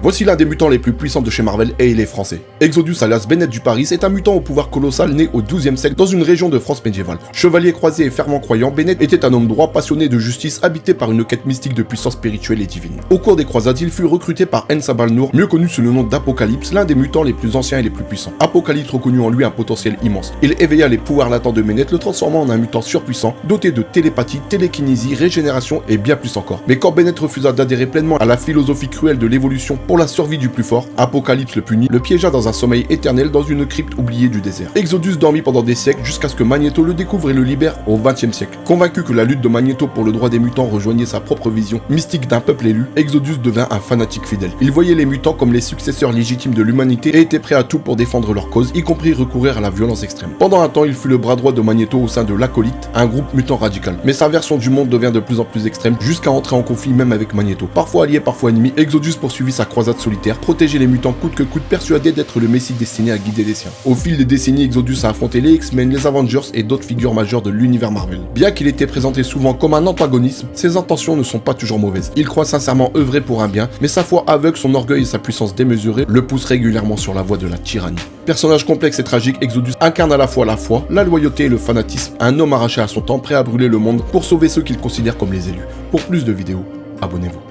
Voici l'un des mutants les plus puissants de chez Marvel et il est français. Exodus alias Bennett du Paris est un mutant au pouvoir colossal né au XIIe siècle dans une région de France médiévale. Chevalier croisé et fervent croyant, Bennett était un homme droit passionné de justice habité par une quête mystique de puissance spirituelle et divine. Au cours des croisades, il fut recruté par Ensabal Nour, mieux connu sous le nom d'Apocalypse, l'un des mutants les plus anciens et les plus puissants. Apocalypse reconnut en lui un potentiel immense. Il éveilla les pouvoirs latents de Bennett, le transformant en un mutant surpuissant, doté de télépathie, télékinésie, régénération et bien plus encore. Mais quand Bennett refusa d'adhérer pleinement à la philosophie cruelle de l'évolution pour la survie du plus fort, Apocalypse le punit, le piégea dans un sommeil éternel dans une crypte oubliée du désert. Exodus dormit pendant des siècles jusqu'à ce que Magneto le découvre et le libère au XXe siècle. Convaincu que la lutte de Magneto pour le droit des mutants rejoignait sa propre vision mystique d'un peuple élu, Exodus devint un fanatique fidèle. Il voyait les mutants comme les successeurs légitimes de l'humanité et était prêt à tout pour défendre leur cause, y compris recourir à la violence extrême. Pendant un temps, il fut le bras droit de Magneto au sein de l'Acolyte, un groupe mutant radical. Mais sa version du monde devient de plus en plus extrême, jusqu'à entrer en conflit même avec Magneto. Parfois allié, parfois ennemi, Exodus poursuivit sa croisade solitaire, protéger les mutants coûte que coûte, persuadé d'être le messie destiné à guider les siens. Au fil des décennies, Exodus a affronté les X-Men, les Avengers et d'autres figures majeures de l'univers Marvel. Bien qu'il était présenté souvent comme un antagonisme, ses intentions ne sont pas toujours mauvaises. Il croit sincèrement œuvrer pour un bien, mais sa foi aveugle, son orgueil et sa puissance démesurée le poussent régulièrement sur la voie de la tyrannie. Personnage complexe et tragique, Exodus incarne à la fois la foi, la loyauté et le fanatisme, un homme arraché à son temps, prêt à brûler le monde pour sauver ceux qu'il considère comme les élus. Pour plus de vidéos, abonnez-vous.